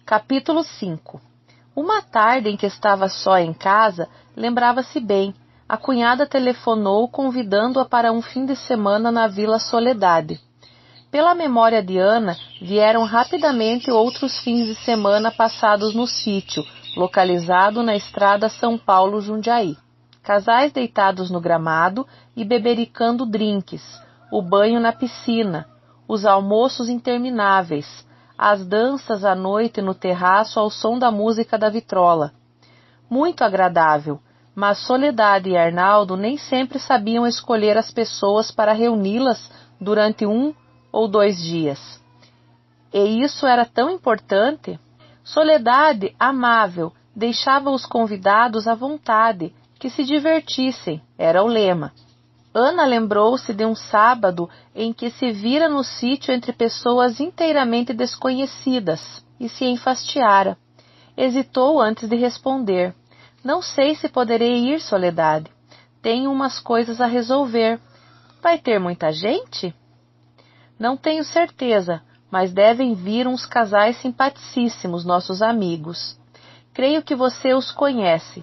Capítulo 5. Uma tarde em que estava só em casa, lembrava-se bem. A cunhada telefonou convidando-a para um fim de semana na Vila Soledade. Pela memória de Ana, vieram rapidamente outros fins de semana passados no sítio, localizado na estrada São Paulo-Jundiaí. Casais deitados no gramado e bebericando drinks, o banho na piscina, os almoços intermináveis, as danças à noite no terraço ao som da música da vitrola. Muito agradável, mas Soledade e Arnaldo nem sempre sabiam escolher as pessoas para reuni-las durante 1 ou 2 dias. E isso era tão importante? Soledade, amável, deixava os convidados à vontade, que se divertissem, era o lema. Ana lembrou-se de um sábado em que se vira no sítio entre pessoas inteiramente desconhecidas e se enfastiara. Hesitou antes de responder. Não sei se poderei ir, Soledade. Tenho umas coisas a resolver. Vai ter muita gente? Não tenho certeza, mas devem vir uns casais simpaticíssimos, nossos amigos. Creio que você os conhece.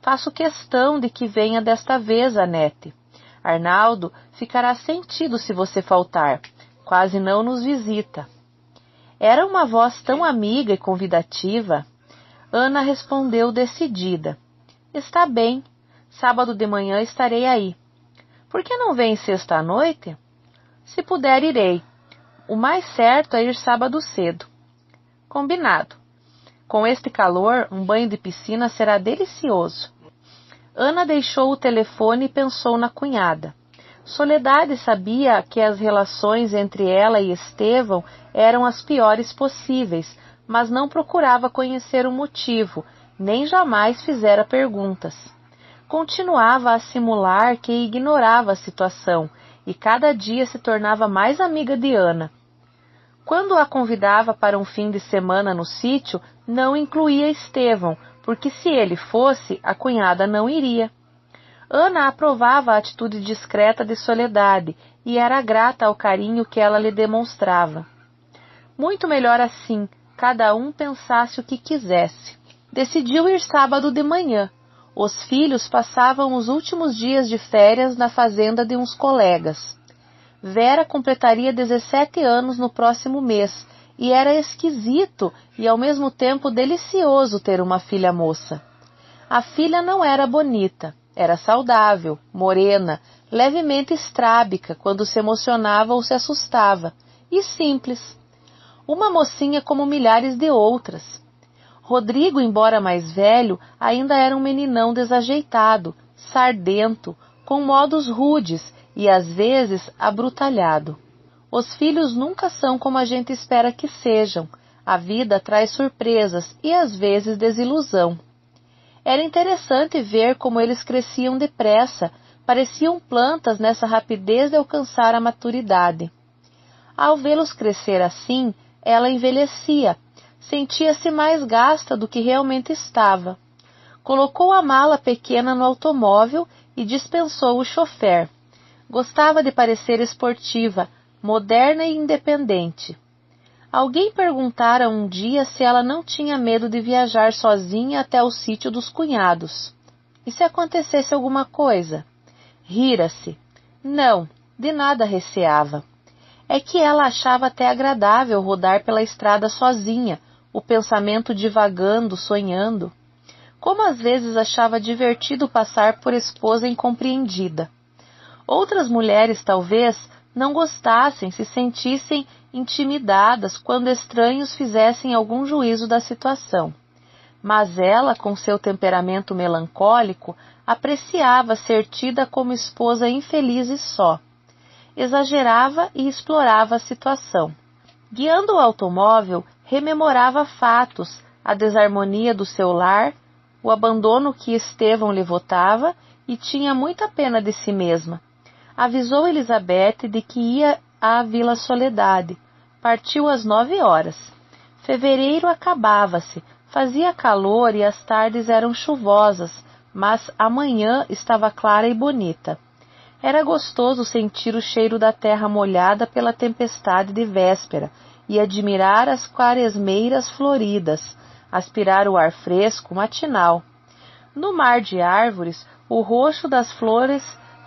Faço questão de que venha desta vez, Anete. Arnaldo ficará sentido se você faltar. Quase não nos visita. Era uma voz tão amiga e convidativa. Ana respondeu decidida. Está bem. Sábado de manhã estarei aí. Por que não vem sexta à noite? Se puder, irei. O mais certo é ir sábado cedo. Combinado. Com este calor, um banho de piscina será delicioso. Ana deixou o telefone e pensou na cunhada. Soledade sabia que as relações entre ela e Estevão eram as piores possíveis, mas não procurava conhecer o motivo, nem jamais fizera perguntas. Continuava a simular que ignorava a situação, e cada dia se tornava mais amiga de Ana. Quando a convidava para um fim de semana no sítio, não incluía Estevão, porque se ele fosse, a cunhada não iria. Ana aprovava a atitude discreta de Soledade e era grata ao carinho que ela lhe demonstrava. Muito melhor assim, cada um pensasse o que quisesse. Decidiu ir sábado de manhã. Os filhos passavam os últimos dias de férias na fazenda de uns colegas. Vera completaria 17 anos no próximo mês, e era esquisito e ao mesmo tempo delicioso ter uma filha moça. A filha não era bonita, era saudável, morena, levemente estrábica quando se emocionava ou se assustava, e simples. Uma mocinha como milhares de outras. Rodrigo, embora mais velho, ainda era um meninão desajeitado, sardento, com modos rudes e às vezes abrutalhado. Os filhos nunca são como a gente espera que sejam. A vida traz surpresas e às vezes desilusão. Era interessante ver como eles cresciam depressa, pareciam plantas nessa rapidez de alcançar a maturidade. Ao vê-los crescer assim, ela envelhecia, sentia-se mais gasta do que realmente estava. Colocou a mala pequena no automóvel e dispensou o chofer. Gostava de parecer esportiva, moderna e independente. Alguém perguntara um dia se ela não tinha medo de viajar sozinha até o sítio dos cunhados. E se acontecesse alguma coisa? Rira-se. Não, de nada receava. É que ela achava até agradável rodar pela estrada sozinha, o pensamento divagando, sonhando. Como às vezes achava divertido passar por esposa incompreendida. Outras mulheres, talvez, não gostassem, se sentissem intimidadas quando estranhos fizessem algum juízo da situação. Mas ela, com seu temperamento melancólico, apreciava ser tida como esposa infeliz e só. Exagerava e explorava a situação. Guiando o automóvel, rememorava fatos, a desarmonia do seu lar, o abandono que Estevão lhe votava e tinha muita pena de si mesma. Avisou Elizabeth de que ia à Vila Soledade. Partiu às 9 horas. Fevereiro acabava-se, fazia calor e as tardes eram chuvosas, mas a manhã estava clara e bonita. Era gostoso sentir o cheiro da terra molhada pela tempestade de véspera e admirar as quaresmeiras floridas, aspirar o ar fresco matinal. No mar de árvores, o roxo das flores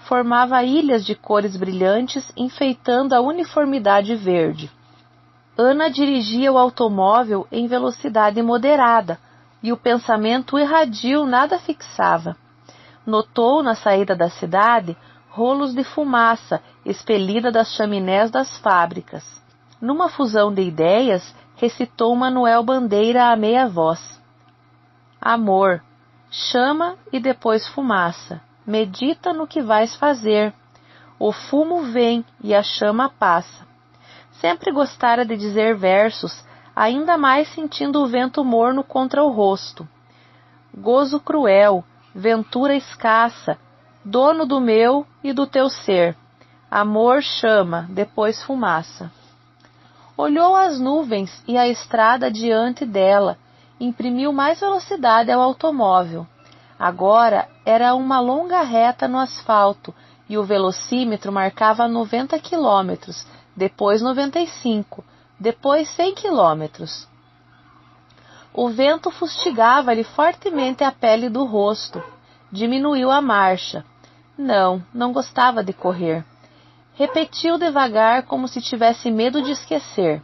formava ilhas de cores brilhantes, enfeitando a uniformidade verde. Ana dirigia o automóvel em velocidade moderada, e o pensamento erradio nada fixava. Notou na saída da cidade rolos de fumaça expelida das chaminés das fábricas. Numa fusão de ideias, recitou Manuel Bandeira a meia voz. Amor, chama e depois fumaça, medita no que vais fazer. O fumo vem e a chama passa. Sempre gostara de dizer versos, ainda mais sentindo o vento morno contra o rosto. Gozo cruel, ventura escassa, dono do meu e do teu ser. Amor chama, depois fumaça. Olhou as nuvens e a estrada diante dela, imprimiu mais velocidade ao automóvel. Agora era uma longa reta no asfalto e o velocímetro marcava 90 quilômetros, depois 95, depois 100 quilômetros. O vento fustigava-lhe fortemente a pele do rosto. Diminuiu a marcha. Não gostava de correr. Repetiu devagar como se tivesse medo de esquecer.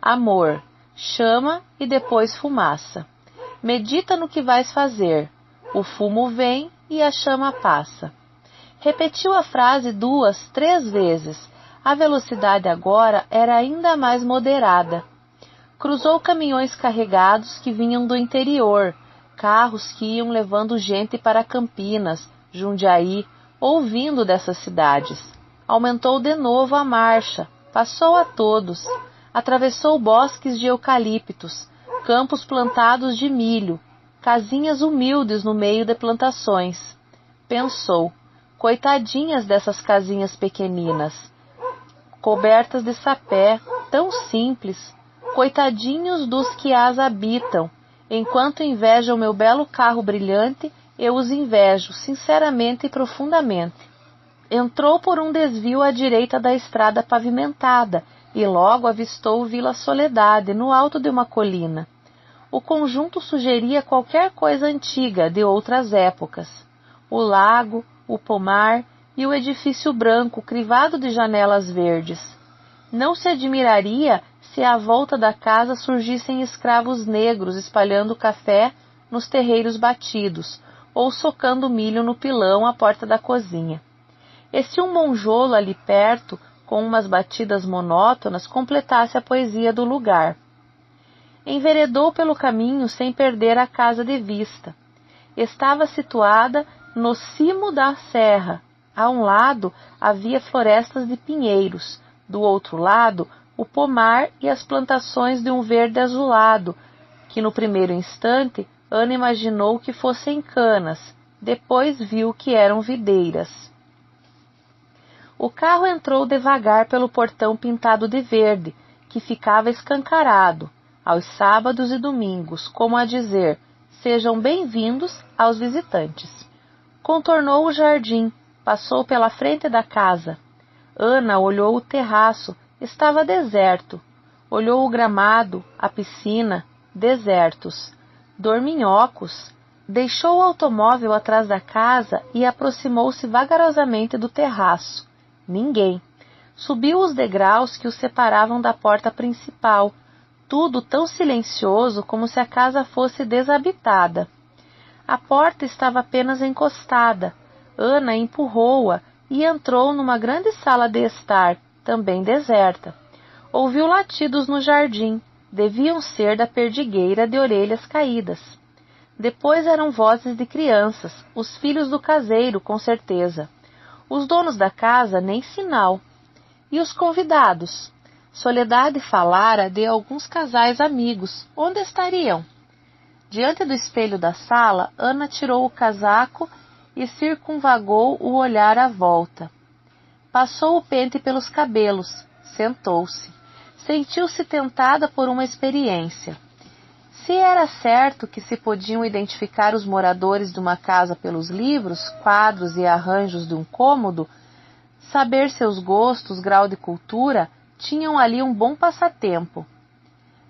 Amor, chama e depois fumaça. Medita no que vais fazer. O fumo vem e a chama passa. Repetiu a frase 2, 3 vezes. A velocidade agora era ainda mais moderada. Cruzou caminhões carregados que vinham do interior, carros que iam levando gente para Campinas, Jundiaí ou vindo dessas cidades. Aumentou de novo a marcha, passou a todos, atravessou bosques de eucaliptos, campos plantados de milho, casinhas humildes no meio de plantações. Pensou, coitadinhas dessas casinhas pequeninas, cobertas de sapé, tão simples, coitadinhos dos que as habitam. Enquanto invejam meu belo carro brilhante, eu os invejo, sinceramente e profundamente. Entrou por um desvio à direita da estrada pavimentada e logo avistou Vila Soledade, no alto de uma colina. O conjunto sugeria qualquer coisa antiga, de outras épocas. O lago, o pomar e o edifício branco crivado de janelas verdes. Não se admiraria se à volta da casa surgissem escravos negros espalhando café nos terreiros batidos, ou socando milho no pilão à porta da cozinha. E se um monjolo ali perto, com umas batidas monótonas, completasse a poesia do lugar? Enveredou pelo caminho sem perder a casa de vista. Estava situada no cimo da serra. A um lado havia florestas de pinheiros, do outro lado o pomar e as plantações de um verde azulado, que no primeiro instante Ana imaginou que fossem canas, depois viu que eram videiras. O carro entrou devagar pelo portão pintado de verde, que ficava escancarado, aos sábados e domingos, como a dizer, sejam bem-vindos aos visitantes. Contornou o jardim, passou pela frente da casa. Ana olhou o terraço, estava deserto. Olhou o gramado, a piscina, desertos. Dorminhocos. Deixou o automóvel atrás da casa e aproximou-se vagarosamente do terraço. Ninguém. Subiu os degraus que o separavam da porta principal, tudo tão silencioso como se a casa fosse desabitada. A porta estava apenas encostada. Ana empurrou-a e entrou numa grande sala de estar, também deserta. Ouviu latidos no jardim, deviam ser da perdigueira de orelhas caídas. Depois eram vozes de crianças, os filhos do caseiro, com certeza. Os donos da casa, nem sinal. E os convidados? Soledade falara de alguns casais amigos. Onde estariam? Diante do espelho da sala, Ana tirou o casaco e circunvagou o olhar à volta. Passou o pente pelos cabelos, sentou-se. Sentiu-se tentada por uma experiência. Se era certo que se podiam identificar os moradores de uma casa pelos livros, quadros e arranjos de um cômodo, saber seus gostos, grau de cultura, tinham ali um bom passatempo.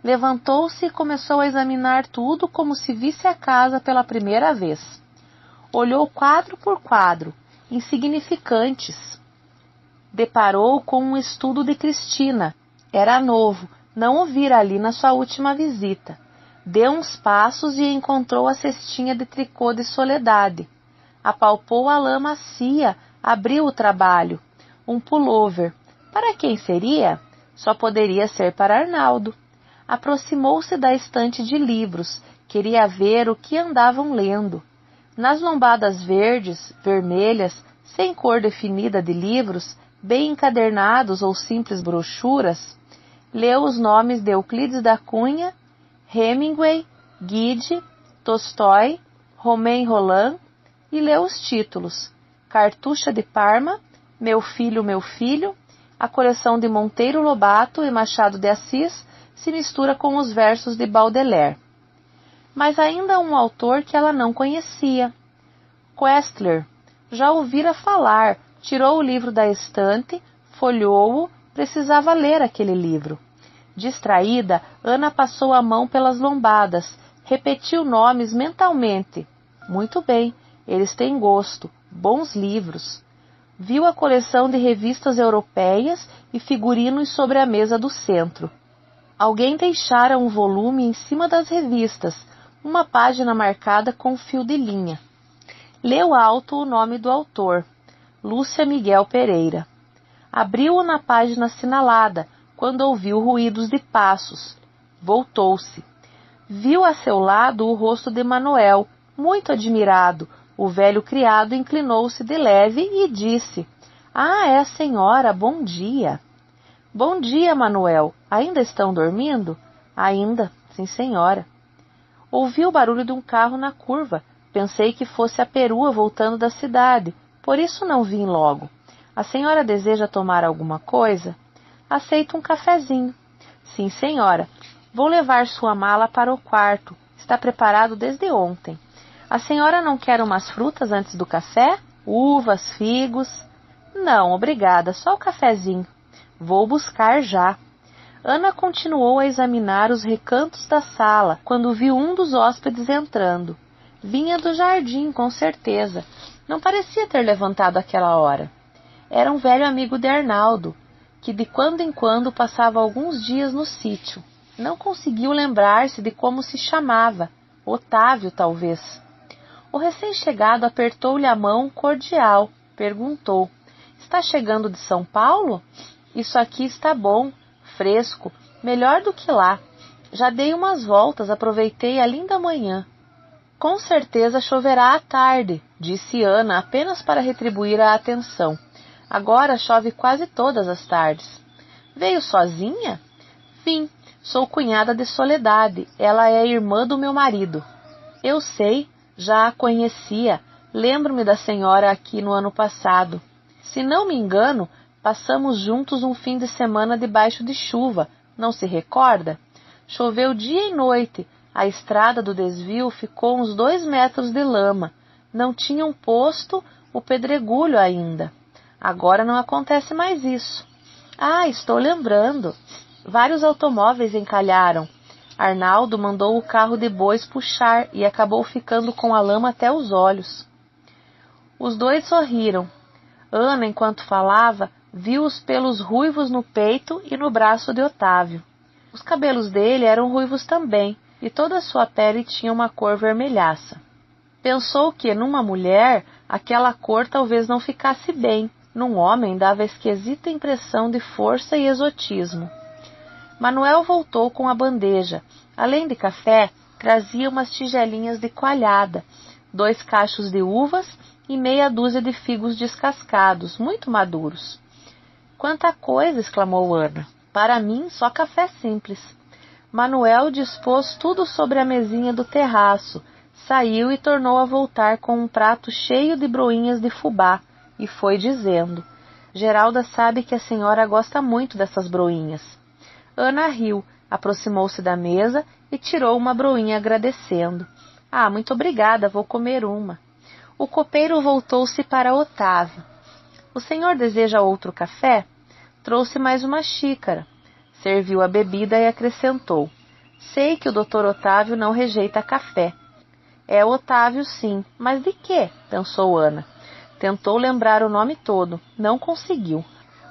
Levantou-se e começou a examinar tudo como se visse a casa pela primeira vez. Olhou quadro por quadro, insignificantes. Deparou com um estudo de Cristina. Era novo, não o vira ali na sua última visita. Deu uns passos e encontrou a cestinha de tricô de Soledade. Apalpou a lã macia, abriu o trabalho. Um pullover. Para quem seria? Só poderia ser para Arnaldo. Aproximou-se da estante de livros. Queria ver o que andavam lendo. Nas lombadas verdes, vermelhas, sem cor definida de livros, bem encadernados ou simples brochuras, leu os nomes de Euclides da Cunha, Hemingway, Gide, Tolstói, Romain Rolland e leu os títulos: Cartucha de Parma, Meu Filho, a coleção de Monteiro Lobato e Machado de Assis se mistura com os versos de Baudelaire. Mas ainda um autor que ela não conhecia. Koestler. Já ouvira falar, tirou o livro da estante, folheou-o, precisava ler aquele livro. Distraída, Ana passou a mão pelas lombadas, repetiu nomes mentalmente. Muito bem, eles têm gosto, bons livros. Viu a coleção de revistas europeias e figurinos sobre a mesa do centro. Alguém deixara um volume em cima das revistas, uma página marcada com fio de linha. Leu alto o nome do autor, Lúcia Miguel Pereira. Abriu-o na página assinalada, quando ouviu ruídos de passos. Voltou-se. Viu a seu lado o rosto de Manuel, muito admirado. O velho criado inclinou-se de leve e disse: Ah, é a senhora, bom dia. Bom dia, Manuel. Ainda estão dormindo? Ainda, sim, senhora. Ouvi o barulho de um carro na curva. Pensei que fosse a perua voltando da cidade, por isso não vim logo. A senhora deseja tomar alguma coisa? Aceito um cafezinho. Sim, senhora. Vou levar sua mala para o quarto. Está preparado desde ontem. A senhora não quer umas frutas antes do café? Uvas, figos? Não, obrigada, só o cafezinho. Vou buscar já. Ana continuou a examinar os recantos da sala, quando viu um dos hóspedes entrando. Vinha do jardim, com certeza. Não parecia ter levantado àquela hora. Era um velho amigo de Arnaldo, que de quando em quando passava alguns dias no sítio. Não conseguiu lembrar-se de como se chamava. Otávio, talvez. O recém-chegado apertou-lhe a mão cordial. Perguntou: Está chegando de São Paulo? Isso aqui está bom, fresco, melhor do que lá. Já dei umas voltas, aproveitei a linda manhã. Com certeza choverá à tarde, disse Ana, apenas para retribuir a atenção. Agora chove quase todas as tardes. Veio sozinha? Vim. Sou cunhada de Soledade. Ela é irmã do meu marido. Eu sei, já a conhecia. Lembro-me da senhora aqui no ano passado. Se não me engano, passamos juntos um fim de semana debaixo de chuva. Não se recorda? Choveu dia e noite. A estrada do desvio ficou uns 2 metros de lama. Não tinham posto o pedregulho ainda. Agora não acontece mais isso. Ah, estou lembrando. Vários automóveis encalharam. Arnaldo mandou o carro de bois puxar e acabou ficando com a lama até os olhos. Os dois sorriram. Ana, enquanto falava, viu os pelos ruivos no peito e no braço de Otávio. Os cabelos dele eram ruivos também, e toda a sua pele tinha uma cor vermelhaça. Pensou que, numa mulher, aquela cor talvez não ficasse bem. Num homem dava esquisita impressão de força e exotismo. Manuel voltou com a bandeja. Além de café, trazia umas tigelinhas de coalhada, 2 cachos de uvas e meia dúzia de figos descascados, muito maduros. Quanta coisa! Exclamou Ana. Para mim, só café simples. Manuel dispôs tudo sobre a mesinha do terraço, saiu e tornou a voltar com um prato cheio de broinhas de fubá, e foi dizendo: Geralda sabe que a senhora gosta muito dessas broinhas. Ana riu, aproximou-se da mesa e tirou uma broinha agradecendo. Ah, muito obrigada, vou comer uma. O copeiro voltou-se para Otávio. O senhor deseja outro café? Trouxe mais uma xícara. Serviu a bebida e acrescentou: sei que o Dr. Otávio não rejeita café. É Otávio, sim, mas de quê? Pensou Ana. Tentou lembrar o nome todo, não conseguiu.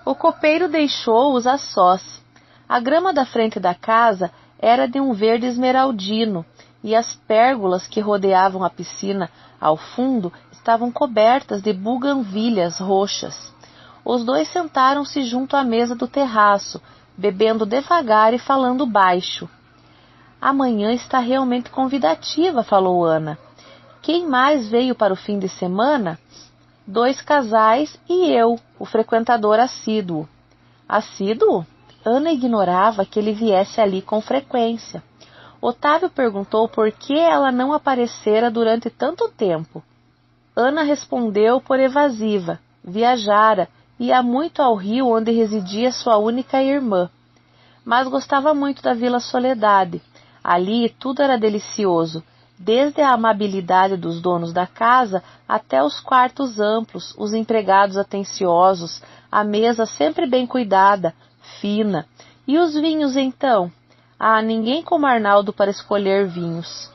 O copeiro deixou-os a sós. A grama da frente da casa era de um verde esmeraldino, e as pérgolas que rodeavam a piscina ao fundo estavam cobertas de buganvílias roxas. Os dois sentaram-se junto à mesa do terraço, bebendo devagar e falando baixo. Amanhã está realmente convidativa, falou Ana. Quem mais veio para o fim de semana? 2 casais e eu, o frequentador assíduo. Assíduo? Ana ignorava que ele viesse ali com frequência. Otávio perguntou por que ela não aparecera durante tanto tempo. Ana respondeu por evasiva. Viajara, ia muito ao Rio onde residia sua única irmã. Mas gostava muito da Vila Soledade. Ali tudo era delicioso, desde a amabilidade dos donos da casa até os quartos amplos, os empregados atenciosos, a mesa sempre bem cuidada, fina. E os vinhos, então? Ah, ninguém como Arnaldo para escolher vinhos.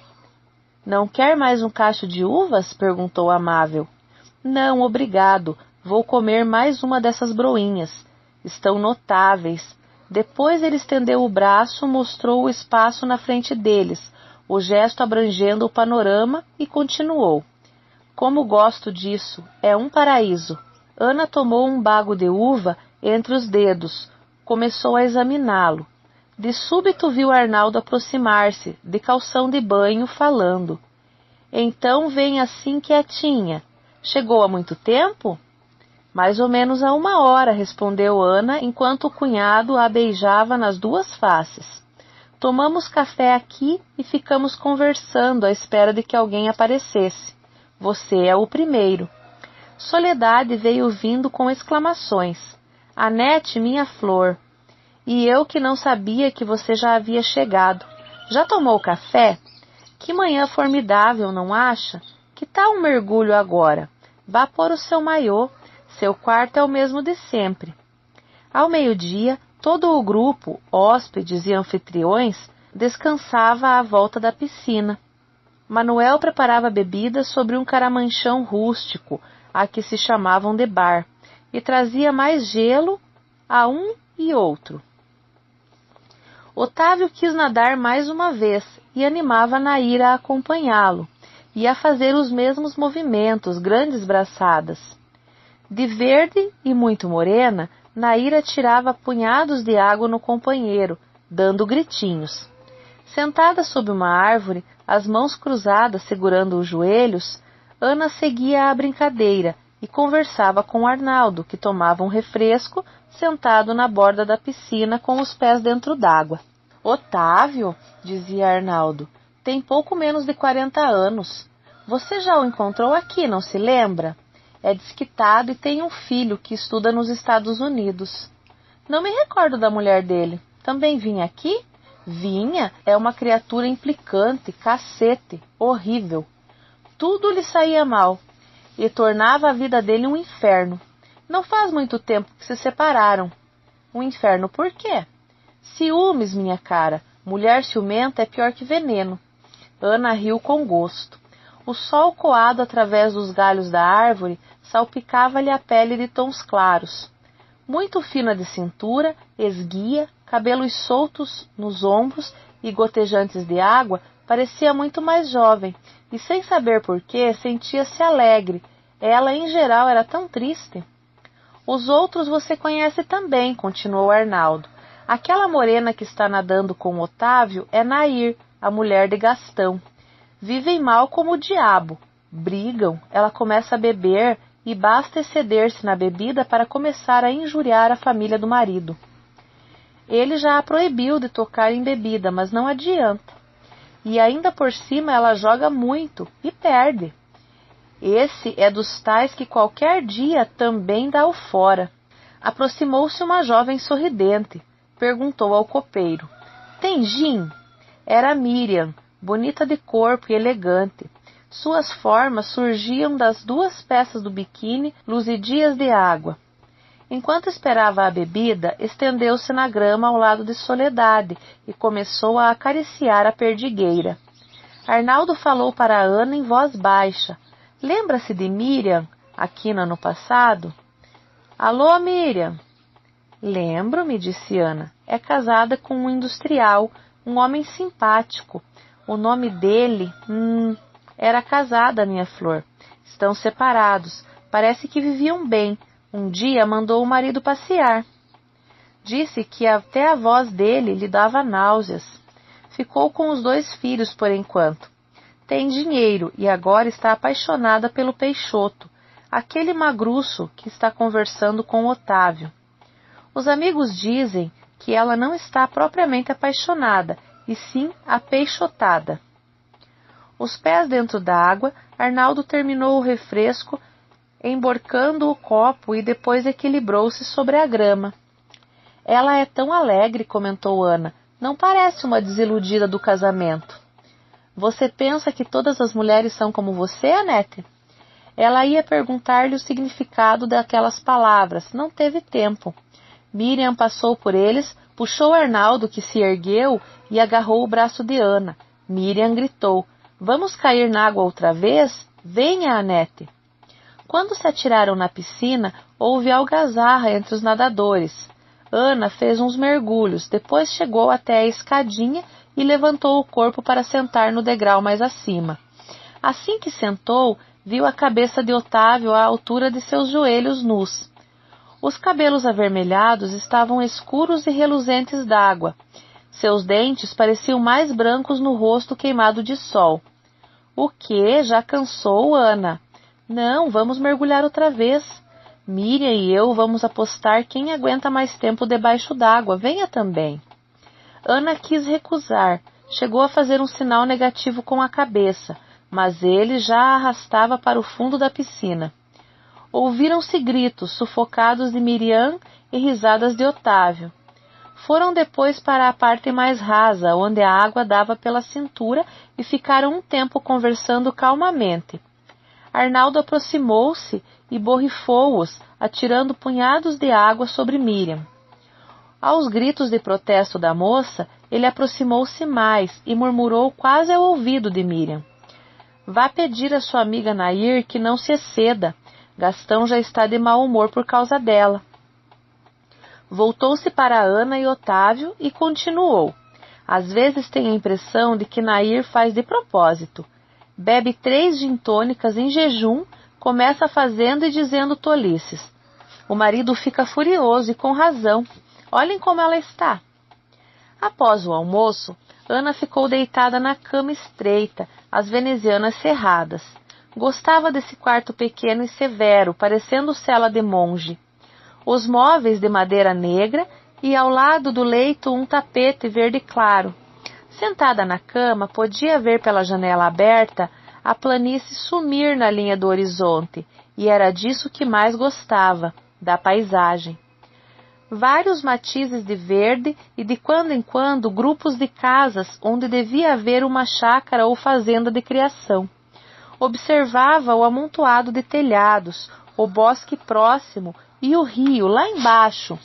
Não quer mais um cacho de uvas? Perguntou amável. Não, obrigado. Vou comer mais uma dessas broinhas. Estão notáveis. Depois ele estendeu o braço, mostrou o espaço na frente deles, o gesto abrangendo o panorama, e continuou. Como gosto disso, é um paraíso. Ana tomou um bago de uva entre os dedos, começou a examiná-lo. De súbito viu Arnaldo aproximar-se, de calção de banho, falando. Então vem assim quietinha. Chegou há muito tempo? Mais ou menos há 1 hora, respondeu Ana, enquanto o cunhado a beijava nas 2 faces. Tomamos café aqui e ficamos conversando à espera de que alguém aparecesse. Você é o primeiro. Soledade veio vindo com exclamações. Anete, minha flor. E eu que não sabia que você já havia chegado. Já tomou café? Que manhã formidável, não acha? Que tal um mergulho agora? Vá pôr o seu maiô. Seu quarto é o mesmo de sempre. Ao meio-dia, todo o grupo, hóspedes e anfitriões, descansava à volta da piscina. Manuel preparava bebidas sobre um caramanchão rústico, a que se chamavam de bar, e trazia mais gelo a um e outro. Otávio quis nadar mais uma vez e animava Naíra a acompanhá-lo, e a fazer os mesmos movimentos, grandes braçadas. De verde e muito morena, Naíra tirava punhados de água no companheiro, dando gritinhos. Sentada sob uma árvore, as mãos cruzadas segurando os joelhos, Ana seguia a brincadeira e conversava com Arnaldo, que tomava um refresco, sentado na borda da piscina com os pés dentro d'água. Otávio, dizia Arnaldo, tem pouco menos de 40 anos. Você já o encontrou aqui, não se lembra? É desquitado e tem um filho que estuda nos Estados Unidos. Não me recordo da mulher dele. Também vinha aqui? Vinha, é uma criatura implicante, cacete, horrível. Tudo lhe saía mal e tornava a vida dele um inferno. Não faz muito tempo que se separaram. Um inferno por quê? Ciúmes, minha cara. Mulher ciumenta é pior que veneno. Ana riu com gosto. O sol coado através dos galhos da árvore salpicava-lhe a pele de tons claros. Muito fina de cintura, esguia, cabelos soltos nos ombros e gotejantes de água, parecia muito mais jovem, e sem saber por quê, sentia-se alegre. Ela, em geral, era tão triste. Os outros você conhece também, continuou Arnaldo. Aquela morena que está nadando com Otávio é Nair, a mulher de Gastão. Vivem mal como o diabo. Brigam, ela começa a beber e basta exceder-se na bebida para começar a injuriar a família do marido. Ele já a proibiu de tocar em bebida, mas não adianta. E ainda por cima ela joga muito e perde. Esse é dos tais que qualquer dia também dá o fora. Aproximou-se uma jovem sorridente. Perguntou ao copeiro. Tem gin? Era Miriam, bonita de corpo e elegante. Suas formas surgiam das 2 peças do biquíni luzidias de água. Enquanto esperava a bebida, estendeu-se na grama ao lado de Soledade e começou a acariciar a perdigueira. Arnaldo falou para Ana em voz baixa. Lembra-se de Miriam, aqui no ano passado? Alô, Miriam? Lembro-me, disse Ana. É casada com um industrial, um homem simpático. O nome dele... Era casada, minha flor. Estão separados. Parece que viviam bem. Um dia mandou o marido passear. Disse que até a voz dele lhe dava náuseas. Ficou com os 2 filhos por enquanto. Tem dinheiro e agora está apaixonada pelo Peixoto, aquele magruço que está conversando com Otávio. Os amigos dizem que ela não está propriamente apaixonada, e sim apeixotada. Os pés dentro d'água, Arnaldo terminou o refresco, emborcando o copo e depois equilibrou-se sobre a grama. Ela é tão alegre, comentou Ana. Não parece uma desiludida do casamento. Você pensa que todas as mulheres são como você, Anete? Ela ia perguntar-lhe o significado daquelas palavras. Não teve tempo. Miriam passou por eles, puxou Arnaldo, que se ergueu, e agarrou o braço de Ana. Miriam gritou. Vamos cair na água outra vez? Venha, Anete. Quando se atiraram na piscina, houve algazarra entre os nadadores. Ana fez uns mergulhos, depois chegou até a escadinha e levantou o corpo para sentar no degrau mais acima. Assim que sentou, viu a cabeça de Otávio à altura de seus joelhos nus. Os cabelos avermelhados estavam escuros e reluzentes d'água. Seus dentes pareciam mais brancos no rosto queimado de sol. O quê? Já cansou, Ana? Não, vamos mergulhar outra vez. Miriam e eu vamos apostar quem aguenta mais tempo debaixo d'água. Venha também. Ana quis recusar. Chegou a fazer um sinal negativo com a cabeça, mas ele já a arrastava para o fundo da piscina. Ouviram-se gritos sufocados de Miriam e risadas de Otávio. Foram depois para a parte mais rasa, onde a água dava pela cintura, e ficaram um tempo conversando calmamente. Arnaldo aproximou-se e borrifou-os, atirando punhados de água sobre Miriam. Aos gritos de protesto da moça, ele aproximou-se mais e murmurou quase ao ouvido de Miriam. Vá pedir à sua amiga Nair que não se exceda. Gastão já está de mau humor por causa dela. Voltou-se para Ana e Otávio e continuou. Às vezes tenho a impressão de que Nair faz de propósito. Bebe 3 gin-tônicas em jejum, começa fazendo e dizendo tolices. O marido fica furioso e com razão. Olhem como ela está. Após o almoço, Ana ficou deitada na cama estreita, as venezianas cerradas. Gostava desse quarto pequeno e severo, parecendo cela de monge. Os móveis de madeira negra e ao lado do leito um tapete verde claro. Sentada na cama, podia ver pela janela aberta a planície sumir na linha do horizonte, e era disso que mais gostava, da paisagem. Vários matizes de verde e de quando em quando grupos de casas onde devia haver uma chácara ou fazenda de criação. Observava o amontoado de telhados, o bosque próximo e o rio lá embaixo,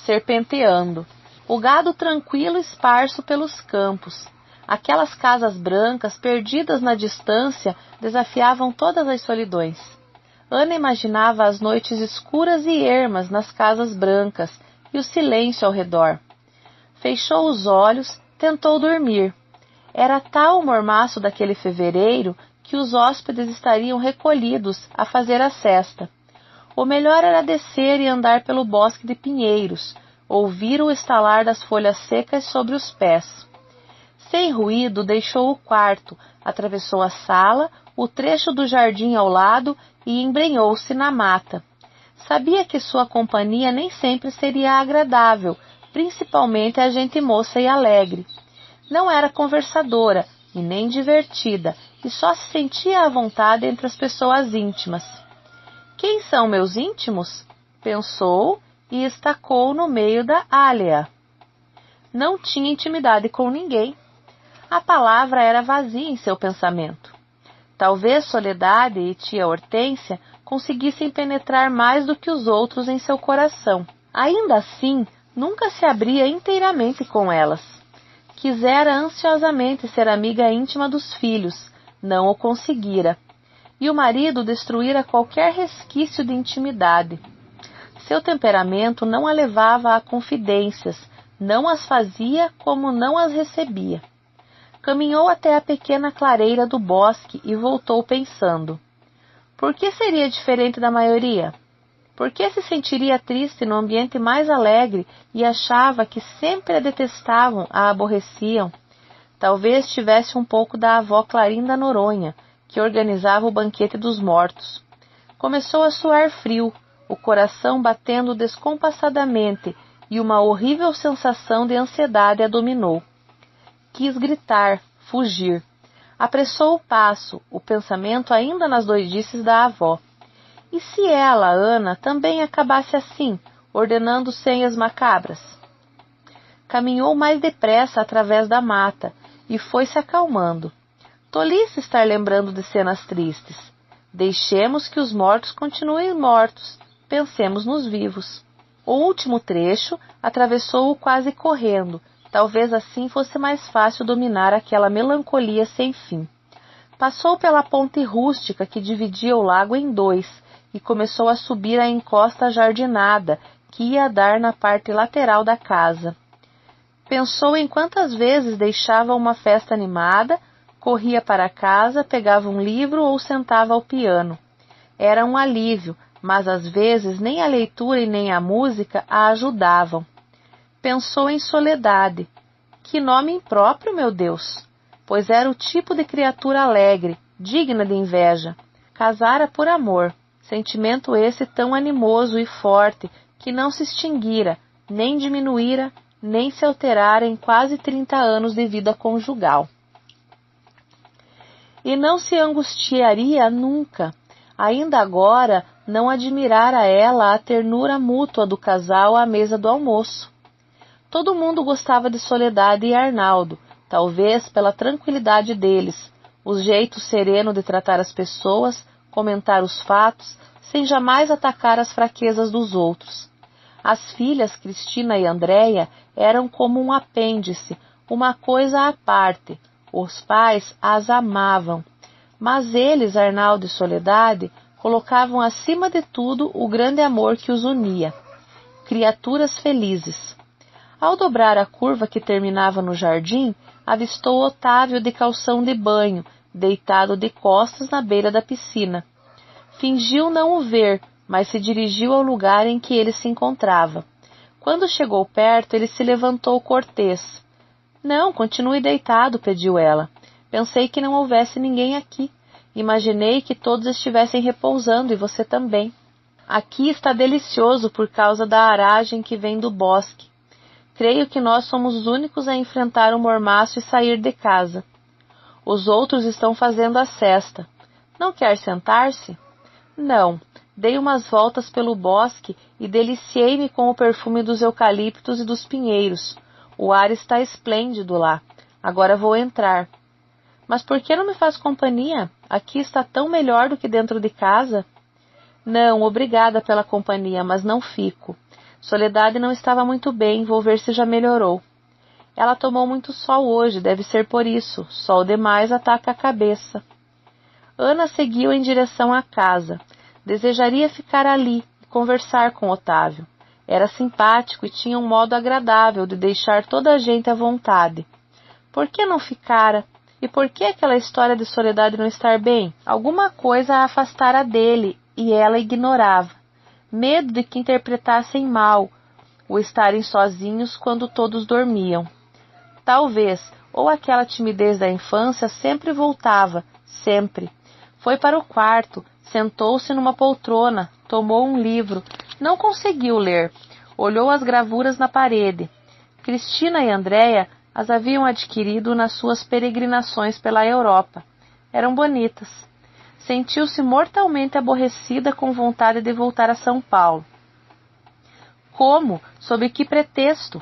serpenteando. O gado tranquilo esparso pelos campos. Aquelas casas brancas perdidas na distância desafiavam todas as solidões. Ana imaginava as noites escuras e ermas nas casas brancas e o silêncio ao redor. Fechou os olhos, tentou dormir. Era tal o mormaço daquele fevereiro que os hóspedes estariam recolhidos a fazer a sesta. O melhor era descer e andar pelo bosque de pinheiros, ouvir o estalar das folhas secas sobre os pés. Sem ruído, deixou o quarto, atravessou a sala, o trecho do jardim ao lado e embrenhou-se na mata. Sabia que sua companhia nem sempre seria agradável, principalmente a gente moça e alegre. Não era conversadora e nem divertida, e só se sentia à vontade entre as pessoas íntimas. Quem são meus íntimos? Pensou e estacou no meio da alea. Não tinha intimidade com ninguém. A palavra era vazia em seu pensamento. Talvez Soledade e tia Hortência conseguissem penetrar mais do que os outros em seu coração. Ainda assim, nunca se abria inteiramente com elas. Quisera ansiosamente ser amiga íntima dos filhos, não o conseguira. E o marido destruíra qualquer resquício de intimidade. Seu temperamento não a levava a confidências, não as fazia como não as recebia. Caminhou até a pequena clareira do bosque e voltou pensando. Por que seria diferente da maioria? Por que se sentiria triste no ambiente mais alegre e achava que sempre a detestavam, a aborreciam? Talvez tivesse um pouco da avó Clarinda Noronha, que organizava o banquete dos mortos. Começou a suar frio, o coração batendo descompassadamente, e uma horrível sensação de ansiedade a dominou. Quis gritar, fugir. Apressou o passo, o pensamento ainda nas doidices da avó. E se ela, Ana, também acabasse assim, ordenando senhas macabras? Caminhou mais depressa através da mata e foi se acalmando. Tolice estar lembrando de cenas tristes. Deixemos que os mortos continuem mortos, pensemos nos vivos. O último trecho atravessou-o quase correndo, talvez assim fosse mais fácil dominar aquela melancolia sem fim. Passou pela ponte rústica que dividia o lago em dois, e começou a subir a encosta jardinada, que ia dar na parte lateral da casa. Pensou em quantas vezes deixava uma festa animada, corria para casa, pegava um livro ou sentava ao piano. Era um alívio, mas às vezes nem a leitura e nem a música a ajudavam. Pensou em Soledade. Que nome impróprio, meu Deus! Pois era o tipo de criatura alegre, digna de inveja. Casara por amor. Sentimento esse tão animoso e forte que não se extinguira, nem diminuíra, nem se alterara em quase 30 anos de vida conjugal. E não se angustiaria nunca. Ainda agora não admirara ela a ternura mútua do casal à mesa do almoço. Todo mundo gostava de Soledade e Arnaldo, talvez pela tranquilidade deles, o jeito sereno de tratar as pessoas, comentar os fatos, sem jamais atacar as fraquezas dos outros. As filhas, Cristina e Andréia, eram como um apêndice, uma coisa à parte. Os pais as amavam. Mas eles, Arnaldo e Soledade, colocavam acima de tudo o grande amor que os unia. Criaturas felizes. Ao dobrar a curva que terminava no jardim, avistou Otávio de calção de banho, deitado de costas na beira da piscina. Fingiu não o ver, mas se dirigiu ao lugar em que ele se encontrava. Quando chegou perto, ele se levantou cortês. — Não, continue deitado, pediu ela. Pensei que não houvesse ninguém aqui. Imaginei que todos estivessem repousando e você também. Aqui está delicioso por causa da aragem que vem do bosque. Creio que nós somos os únicos a enfrentar o mormaço e sair de casa. Os outros estão fazendo a sesta. Não quer sentar-se? Não. Dei umas voltas pelo bosque e deliciei-me com o perfume dos eucaliptos e dos pinheiros. O ar está esplêndido lá. Agora vou entrar. Mas por que não me faz companhia? Aqui está tão melhor do que dentro de casa. Não, obrigada pela companhia, mas não fico. Soledade não estava muito bem, vou ver se já melhorou. Ela tomou muito sol hoje, deve ser por isso. Sol demais ataca a cabeça. Ana seguiu em direção à casa. Desejaria ficar ali e conversar com Otávio. Era simpático e tinha um modo agradável de deixar toda a gente à vontade. Por que não ficara? E por que aquela história de Soledade não estar bem? Alguma coisa a afastara dele e ela ignorava. Medo de que interpretassem mal o estarem sozinhos quando todos dormiam. Talvez, ou aquela timidez da infância sempre voltava, sempre. Foi para o quarto, sentou-se numa poltrona, tomou um livro. Não conseguiu ler. Olhou as gravuras na parede. Cristina e Andréia as haviam adquirido nas suas peregrinações pela Europa. Eram bonitas. Sentiu-se mortalmente aborrecida com vontade de voltar a São Paulo. Como? Sob que pretexto?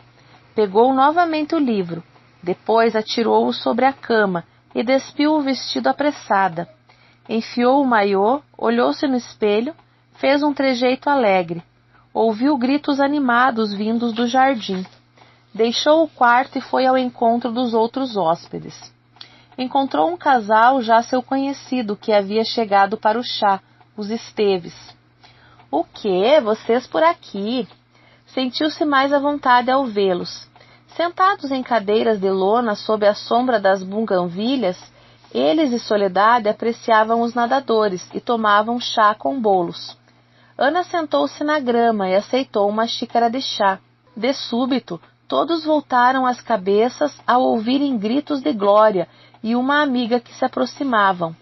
Pegou novamente o livro. Depois atirou-o sobre a cama e despiu o vestido apressada. Enfiou o maiô, olhou-se no espelho, fez um trejeito alegre. Ouviu gritos animados vindos do jardim. Deixou o quarto e foi ao encontro dos outros hóspedes. Encontrou um casal já seu conhecido que havia chegado para o chá, os Esteves. — O quê? Vocês por aqui? Sentiu-se mais à vontade ao vê-los. Sentados em cadeiras de lona sob a sombra das buganvílias, eles e Soledade apreciavam os nadadores e tomavam chá com bolos. Ana sentou-se na grama e aceitou uma xícara de chá. De súbito, todos voltaram as cabeças ao ouvirem gritos de Glória e uma amiga que se aproximavam.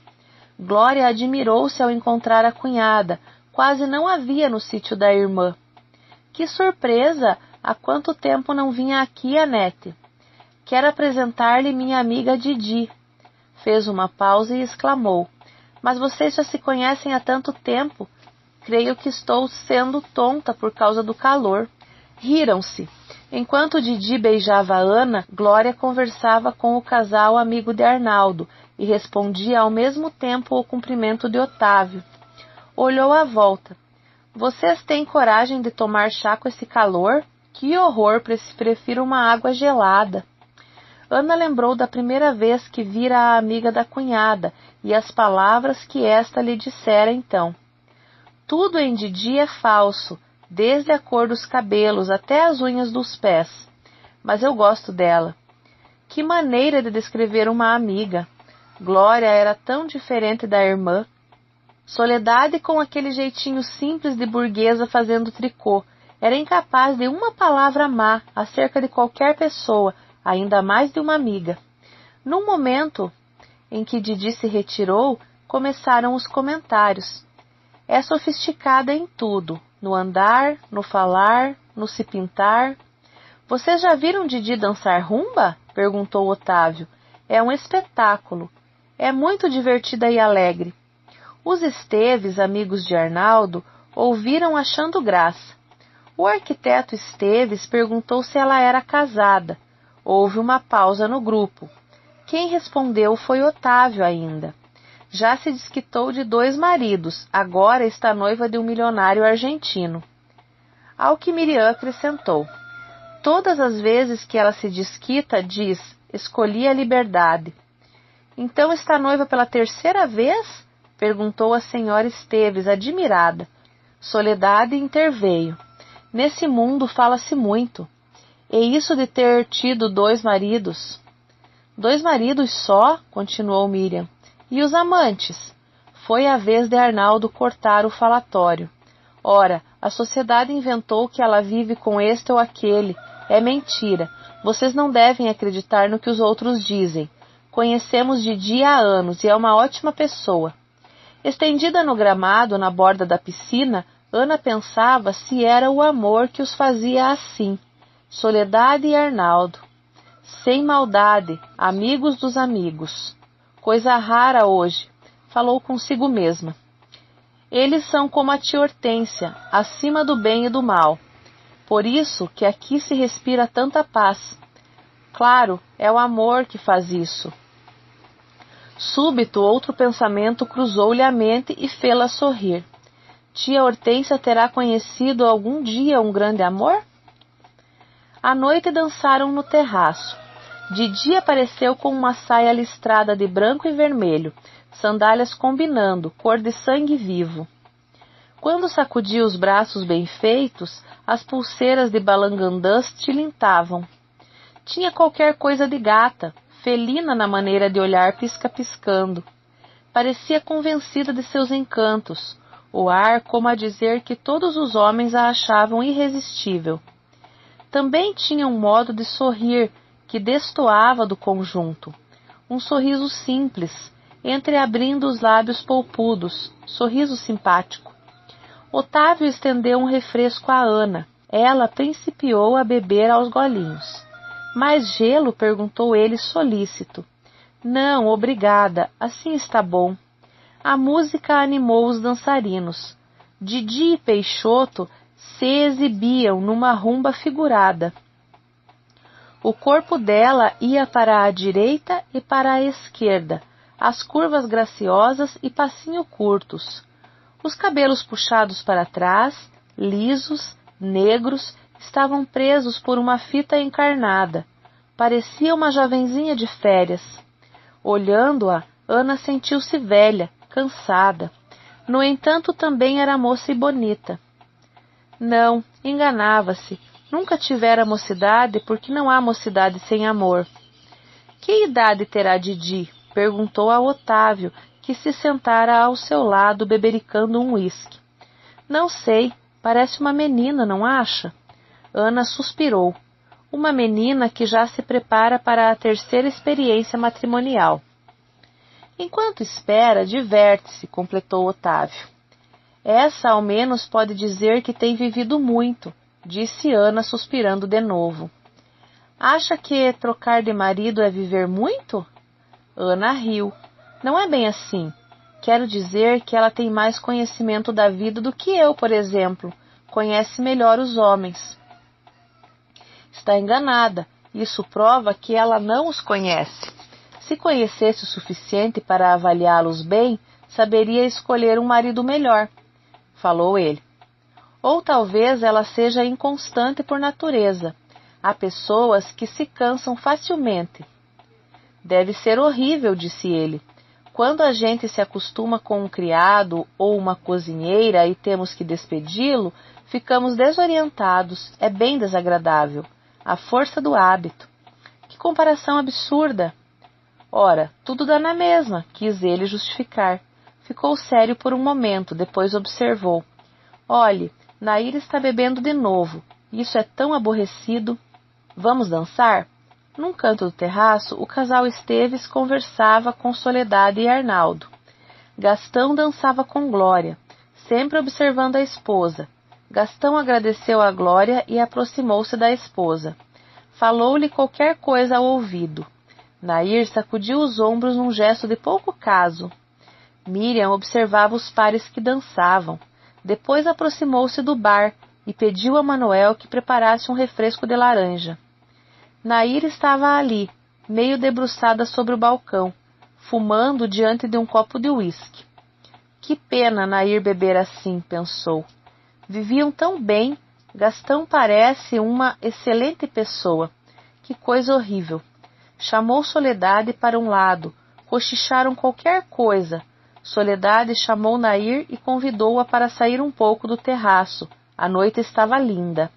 Glória admirou-se ao encontrar a cunhada, quase não a via no sítio da irmã. — Que surpresa! Há quanto tempo não vinha aqui, Anete? Quero apresentar-lhe minha amiga Didi. Fez uma pausa e exclamou. — Mas vocês já se conhecem há tanto tempo. Creio que estou sendo tonta por causa do calor. Riram-se. Enquanto Didi beijava Ana, Glória conversava com o casal amigo de Arnaldo e respondia ao mesmo tempo ao cumprimento de Otávio. Olhou à volta. — Vocês têm coragem de tomar chá com esse calor? Que horror! Prefiro uma água gelada. Ana lembrou da primeira vez que vira a amiga da cunhada e as palavras que esta lhe dissera então. Tudo em Didi é falso, desde a cor dos cabelos até as unhas dos pés. Mas eu gosto dela. Que maneira de descrever uma amiga! Glória era tão diferente da irmã. Soledade, com aquele jeitinho simples de burguesa fazendo tricô, era incapaz de uma palavra má acerca de qualquer pessoa, ainda mais de uma amiga. Num momento em que Didi se retirou, começaram os comentários. É sofisticada em tudo, no andar, no falar, no se pintar. — Vocês já viram Didi dançar rumba? Perguntou Otávio. É um espetáculo. É muito divertida e alegre. Os Esteves, amigos de Arnaldo, ouviram achando graça. O arquiteto Esteves perguntou se ela era casada. Houve uma pausa no grupo. Quem respondeu foi Otávio ainda. Já se desquitou de 2 maridos, agora está noiva de um milionário argentino. Ao que Miriam acrescentou. Todas as vezes que ela se desquita, diz, escolhi a liberdade. Então está noiva pela 3ª vez? Perguntou a senhora Esteves, admirada. Soledade interveio. Nesse mundo fala-se muito. E isso de ter tido 2 maridos? 2 maridos só? Continuou Miriam. E os amantes? Foi a vez de Arnaldo cortar o falatório. Ora, a sociedade inventou que ela vive com este ou aquele. É mentira. Vocês não devem acreditar no que os outros dizem. Conhecemos Didi há anos e é uma ótima pessoa. Estendida no gramado, na borda da piscina, Ana pensava se era o amor que os fazia assim. Soledade e Arnaldo. Sem maldade, amigos dos amigos. Coisa rara hoje, falou consigo mesma. Eles são como a tia Hortência, acima do bem e do mal. Por isso que aqui se respira tanta paz. Claro, é o amor que faz isso. Súbito, outro pensamento cruzou-lhe a mente e fê-la sorrir. Tia Hortência terá conhecido algum dia um grande amor? À noite dançaram no terraço. Didi apareceu com uma saia listrada de branco e vermelho, sandálias combinando, cor de sangue vivo. Quando sacudia os braços bem feitos, as pulseiras de balangandãs tilintavam. Tinha qualquer coisa de gata, felina na maneira de olhar pisca-piscando. Parecia convencida de seus encantos, o ar como a dizer que todos os homens a achavam irresistível. Também tinha um modo de sorrir que destoava do conjunto. Um sorriso simples, entreabrindo os lábios polpudos, sorriso simpático. Otávio estendeu um refresco a Ana. Ela principiou a beber aos golinhos. Mais gelo? Perguntou ele solícito. Não, obrigada, assim está bom. A música animou os dançarinos. Didi e Peixoto se exibiam numa rumba figurada. O corpo dela ia para a direita e para a esquerda, as curvas graciosas e passinho curtos, os cabelos puxados para trás, lisos, negros, estavam presos por uma fita encarnada. Parecia uma jovenzinha de férias. Olhando-a, Ana sentiu-se velha, cansada. No entanto, também era moça e bonita. Não, enganava-se. Nunca tivera mocidade, porque não há mocidade sem amor. Que idade terá Didi? Perguntou a Otávio, que se sentara ao seu lado bebericando um uísque. Não sei, parece uma menina, não acha? Ana suspirou. Uma menina que já se prepara para a terceira experiência matrimonial. Enquanto espera, diverte-se, completou Otávio. Essa, ao menos, pode dizer que tem vivido muito, disse Ana, suspirando de novo. Acha que trocar de marido é viver muito? Ana riu. Não é bem assim. Quero dizer que ela tem mais conhecimento da vida do que eu, por exemplo. Conhece melhor os homens. Está enganada. Isso prova que ela não os conhece. Se conhecesse o suficiente para avaliá-los bem, saberia escolher um marido melhor, falou ele. Ou talvez ela seja inconstante por natureza. Há pessoas que se cansam facilmente. Deve ser horrível, disse ele. Quando a gente se acostuma com um criado ou uma cozinheira e temos que despedi-lo, ficamos desorientados. É bem desagradável. A força do hábito. Que comparação absurda! Ora, tudo dá na mesma, quis ele justificar. Ficou sério por um momento, depois observou. Olhe, Nair está bebendo de novo. Isso é tão aborrecido. Vamos dançar? Num canto do terraço, o casal Esteves conversava com Soledade e Arnaldo. Gastão dançava com Glória, sempre observando a esposa. Gastão agradeceu a Glória e aproximou-se da esposa. Falou-lhe qualquer coisa ao ouvido. Nair sacudiu os ombros num gesto de pouco caso. Miriam observava os pares que dançavam. Depois aproximou-se do bar e pediu a Manuel que preparasse um refresco de laranja. Nair estava ali, meio debruçada sobre o balcão, fumando diante de um copo de uísque. Que pena Nair beber assim, pensou. Viviam tão bem, Gastão parece uma excelente pessoa. Que coisa horrível. Chamou Soledade para um lado, cochicharam qualquer coisa. Soledade chamou Nair e convidou-a para sair um pouco do terraço. A noite estava linda.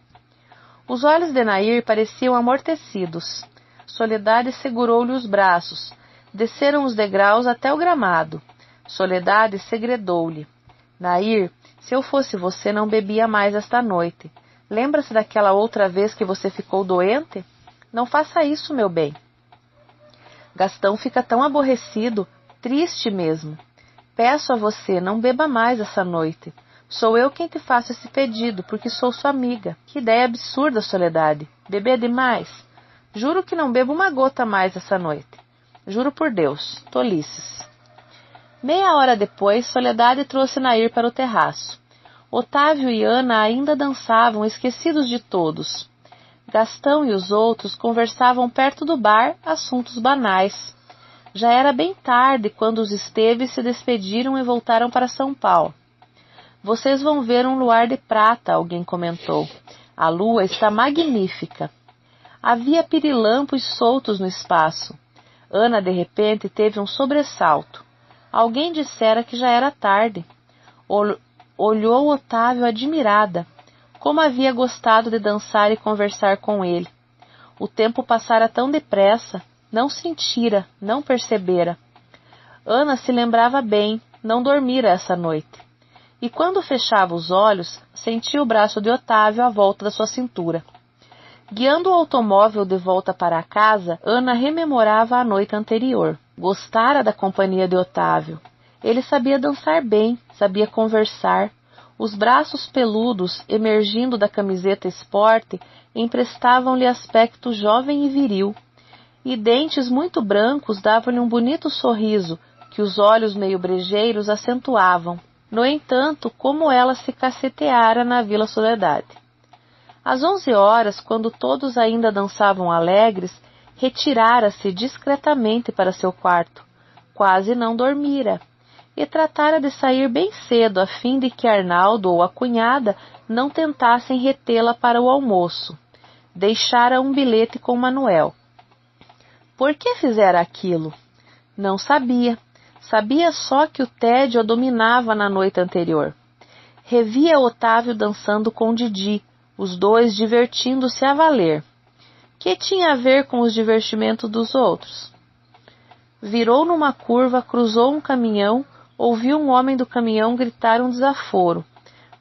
Os olhos de Nair pareciam amortecidos. Soledade segurou-lhe os braços. Desceram os degraus até o gramado. Soledade segredou-lhe. Nair, se eu fosse você, não bebia mais esta noite. Lembra-se daquela outra vez que você ficou doente? Não faça isso, meu bem. Gastão fica tão aborrecido, triste mesmo. Peço a você, não beba mais essa noite. Sou eu quem te faço esse pedido, porque sou sua amiga. Que ideia absurda, Soledade. Beber demais? Juro que não bebo uma gota mais essa noite. Juro por Deus. Tolices. Meia hora depois, Soledade trouxe Nair para o terraço. Otávio e Ana ainda dançavam, esquecidos de todos. Gastão e os outros conversavam perto do bar assuntos banais. Já era bem tarde quando os Esteves se despediram e voltaram para São Paulo. Vocês vão ver um luar de prata, alguém comentou. A lua está magnífica. Havia pirilampos soltos no espaço. Ana, de repente, teve um sobressalto. Alguém dissera que já era tarde. Olhou Otávio admirada. Como havia gostado de dançar e conversar com ele. O tempo passara tão depressa, não sentira, não percebera. Ana se lembrava bem, não dormira essa noite. E quando fechava os olhos, sentia o braço de Otávio à volta da sua cintura. Guiando o automóvel de volta para a casa, Ana rememorava a noite anterior. Gostara da companhia de Otávio. Ele sabia dançar bem, sabia conversar. Os braços peludos, emergindo da camiseta esporte, emprestavam-lhe aspecto jovem e viril. E dentes muito brancos davam-lhe um bonito sorriso, que os olhos meio brejeiros acentuavam. No entanto, como ela se caceteara na Vila Soledade. Às 11 horas, quando todos ainda dançavam alegres, retirara-se discretamente para seu quarto. quase não dormira, e tratara de sair bem cedo a fim de que Arnaldo ou a cunhada não tentassem retê-la para o almoço. Deixara um bilhete com Manuel. Por que fizera aquilo? Não sabia. Sabia só que o tédio a dominava na noite anterior. Revia Otávio dançando com Didi, os dois divertindo-se a valer. Que tinha a ver com os divertimentos dos outros? Virou numa curva, cruzou um caminhão, ouviu um homem do caminhão gritar um desaforo.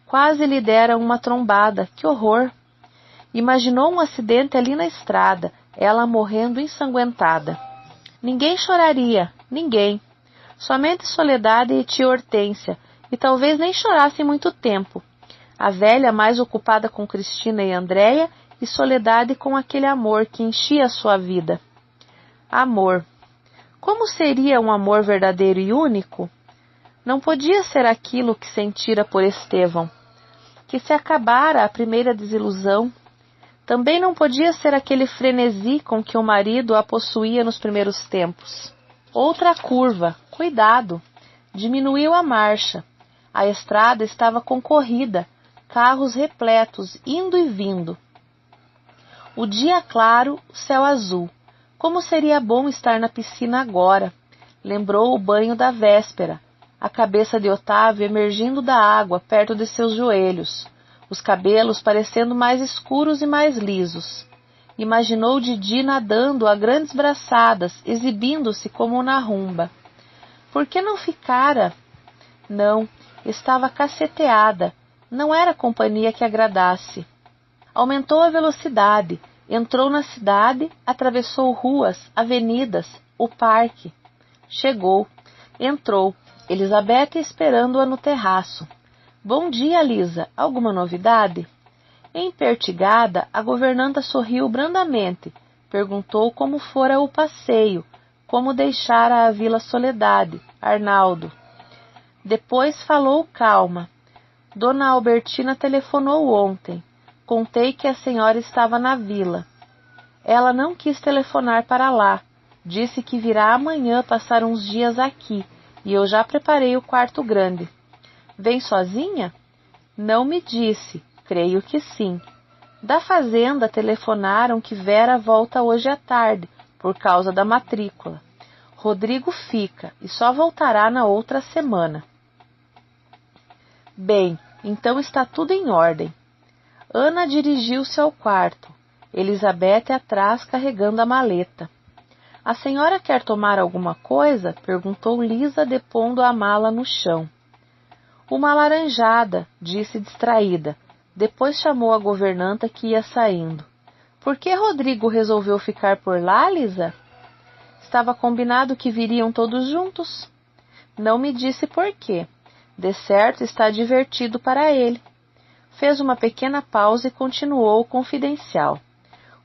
Quase lhe dera uma trombada. Que horror! Imaginou um acidente ali na estrada, ela morrendo ensanguentada. Ninguém choraria, ninguém. Somente Soledade e tia Hortência, e talvez nem chorassem muito tempo. A velha mais ocupada com Cristina e Andréia, e Soledade com aquele amor que enchia sua vida. Amor. Como seria um amor verdadeiro e único? Não podia ser aquilo que sentira por Estevão, que se acabara a primeira desilusão. Também não podia ser aquele frenesi com que o marido a possuía nos primeiros tempos. Outra curva, cuidado, diminuiu a marcha. A estrada estava concorrida, carros repletos, indo e vindo. O dia claro, o céu azul. Como seria bom estar na piscina agora. Lembrou o banho da véspera, a cabeça de Otávio emergindo da água perto de seus joelhos, os cabelos parecendo mais escuros e mais lisos. Imaginou Didi nadando a grandes braçadas, exibindo-se como na rumba. Por que não ficara? Não, estava caceteada, não era companhia que agradasse. Aumentou a velocidade, entrou na cidade, atravessou ruas, avenidas, o parque. Chegou, entrou, Elizabeth esperando-a no terraço. Bom dia, Lisa. Alguma novidade? Empertigada, a governanta sorriu brandamente. Perguntou como fora o passeio, como deixara a Vila Soledade, Arnaldo. Depois falou calma. Dona Albertina telefonou ontem. Contei que a senhora estava na vila. Ela não quis telefonar para lá. Disse que virá amanhã passar uns dias aqui, e eu já preparei o quarto grande. Vem sozinha? Não me disse. Creio que sim. Da fazenda telefonaram que Vera volta hoje à tarde, por causa da matrícula. Rodrigo fica e só voltará na outra semana. Bem, então está tudo em ordem. Ana dirigiu-se ao quarto, Elizabeth atrás carregando a maleta. A senhora quer tomar alguma coisa? Perguntou Lisa, depondo a mala no chão. Uma laranjada, disse distraída. Depois chamou a governanta que ia saindo. Por que Rodrigo resolveu ficar por lá, Lisa? Estava combinado que viriam todos juntos. Não me disse por quê. De certo está divertido para ele. Fez uma pequena pausa e continuou confidencial.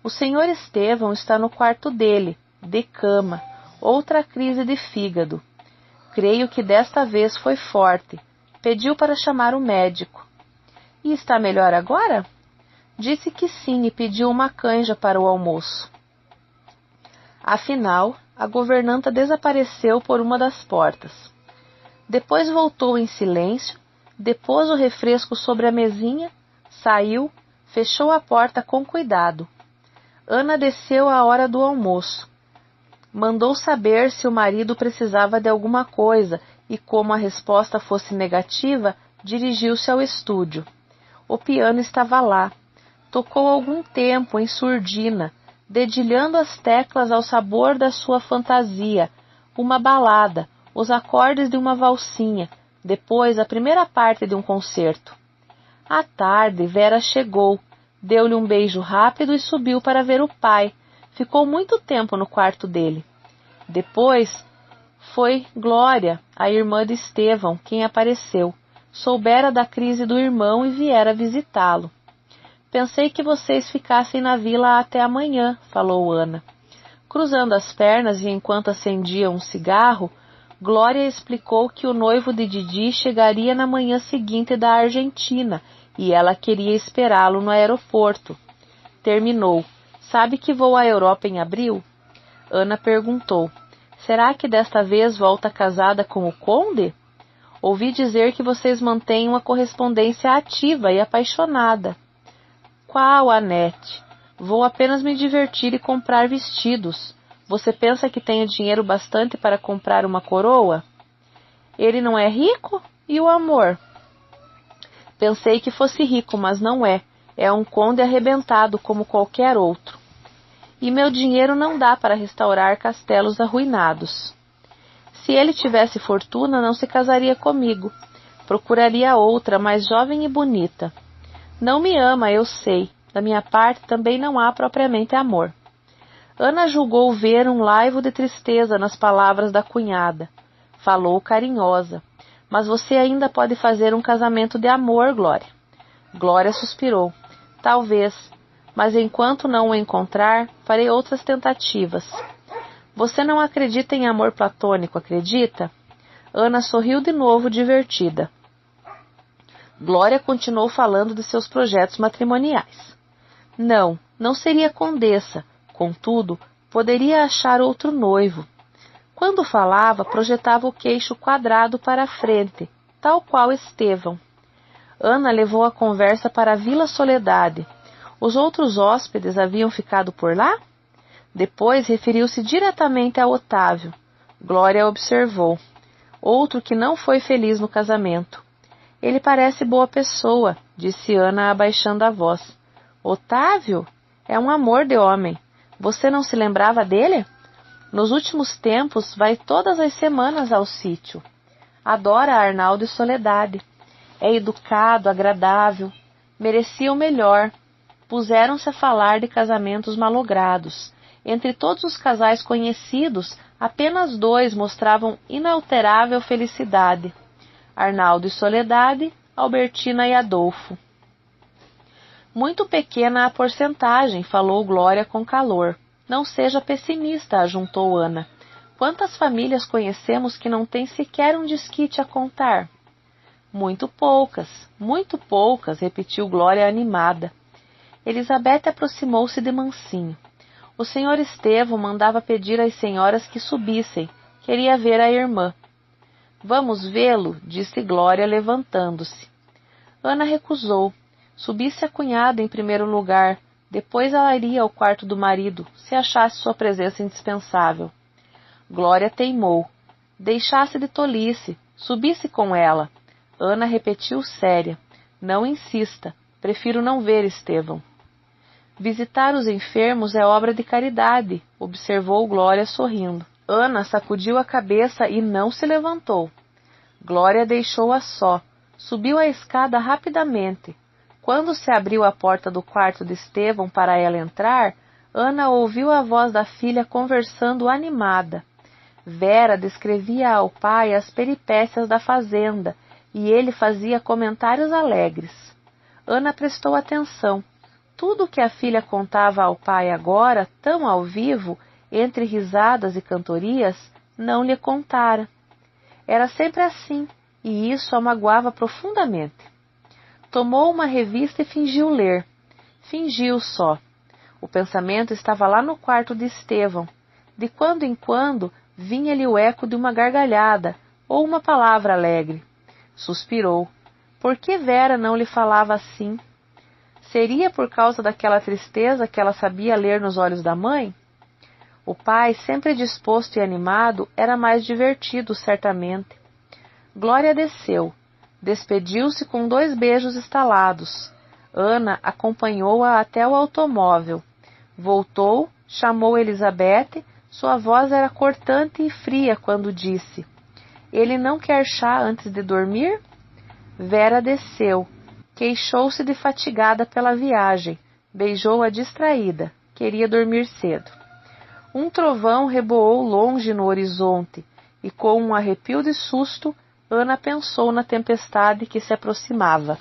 O senhor Estevão está no quarto dele, de cama, outra crise de fígado. Creio que desta vez foi forte. Pediu para chamar o médico. E está melhor agora? Disse que sim e pediu uma canja para o almoço. Afinal, a governanta desapareceu por uma das portas. Depois voltou em silêncio, depôs o refresco sobre a mesinha, saiu, fechou a porta com cuidado. Ana desceu à hora do almoço. Mandou saber se o marido precisava de alguma coisa e, como a resposta fosse negativa, dirigiu-se ao estúdio. O piano estava lá. Tocou algum tempo em surdina, dedilhando as teclas ao sabor da sua fantasia, uma balada, os acordes de uma valsinha, depois a primeira parte de um concerto. À tarde, Vera chegou, deu-lhe um beijo rápido e subiu para ver o pai. Ficou muito tempo no quarto dele. Depois foi Glória, a irmã de Estevão, quem apareceu. Soubera da crise do irmão e viera visitá-lo. Pensei que vocês ficassem na vila até amanhã, falou Ana. Cruzando as pernas e enquanto acendia um cigarro, Glória explicou que o noivo de Didi chegaria na manhã seguinte da Argentina e ela queria esperá-lo no aeroporto. Terminou. Sabe que vou à Europa em abril? Ana perguntou. Será que desta vez volta casada com o conde? Ouvi dizer que vocês mantêm uma correspondência ativa e apaixonada. Qual, Annete? Vou apenas me divertir e comprar vestidos. Você pensa que tenho dinheiro bastante para comprar uma coroa? Ele não é rico? E o amor? Pensei que fosse rico, mas não é. É um conde arrebentado como qualquer outro. E meu dinheiro não dá para restaurar castelos arruinados. Se ele tivesse fortuna, não se casaria comigo. Procuraria outra, mais jovem e bonita. Não me ama, eu sei. Da minha parte, também não há propriamente amor. Ana julgou ver um laivo de tristeza nas palavras da cunhada. Falou carinhosa. Mas você ainda pode fazer um casamento de amor, Glória. Glória suspirou. Talvez, mas enquanto não o encontrar, farei outras tentativas. Você não acredita em amor platônico, acredita? Ana sorriu de novo, divertida. Glória continuou falando de seus projetos matrimoniais. Não seria condessa. Contudo, poderia achar outro noivo. Quando falava, projetava o queixo quadrado para a frente, tal qual Estevão. Ana levou a conversa para a Vila Soledade. Os outros hóspedes haviam ficado por lá? Depois referiu-se diretamente a Otávio. Glória observou. Outro que não foi feliz no casamento. Ele parece boa pessoa, disse Ana abaixando a voz. Otávio? É um amor de homem. Você não se lembrava dele? Nos últimos tempos vai todas as semanas ao sítio. Adora Arnaldo e Soledade. É educado, agradável. Merecia o melhor. Puseram-se a falar de casamentos malogrados. Entre todos os casais conhecidos, apenas 2 mostravam inalterável felicidade. Arnaldo e Soledade, Albertina e Adolfo. Muito pequena a porcentagem, falou Glória com calor. Não seja pessimista, ajuntou Ana. Quantas famílias conhecemos que não têm sequer um desquite a contar? Muito poucas, repetiu Glória animada. Elizabeth aproximou-se de mansinho. O senhor Estevão mandava pedir às senhoras que subissem. Queria ver a irmã. Vamos vê-lo, disse Glória, levantando-se. Ana recusou. Subisse a cunhada em primeiro lugar. Depois ela iria ao quarto do marido, se achasse sua presença indispensável. Glória teimou. Deixasse de tolice. Subisse com ela. Ana repetiu séria. Não insista. Prefiro não ver Estevão. Visitar os enfermos é obra de caridade, observou Glória sorrindo. Ana sacudiu a cabeça e não se levantou. Glória deixou-a só. Subiu a escada rapidamente. Quando se abriu a porta do quarto de Estevão para ela entrar, Ana ouviu a voz da filha conversando animada. Vera descrevia ao pai as peripécias da fazenda e ele fazia comentários alegres. Ana prestou atenção. Tudo o que a filha contava ao pai agora, tão ao vivo, entre risadas e cantorias, não lhe contara. Era sempre assim, e isso a magoava profundamente. Tomou uma revista e fingiu ler. Fingiu só. O pensamento estava lá no quarto de Estevão. De quando em quando, vinha-lhe o eco de uma gargalhada ou uma palavra alegre. Suspirou. Por que Vera não lhe falava assim? Seria por causa daquela tristeza que ela sabia ler nos olhos da mãe? O pai, sempre disposto e animado, era mais divertido, certamente. Glória desceu. Despediu-se com 2 beijos estalados. Ana acompanhou-a até o automóvel. Voltou, chamou Elizabeth. Sua voz era cortante e fria quando disse: Ele não quer chá antes de dormir? Vera desceu. Queixou-se de fatigada pela viagem. Beijou-a distraída. Queria dormir cedo. Um trovão reboou longe no horizonte, e com um arrepio de susto, Ana pensou na tempestade que se aproximava.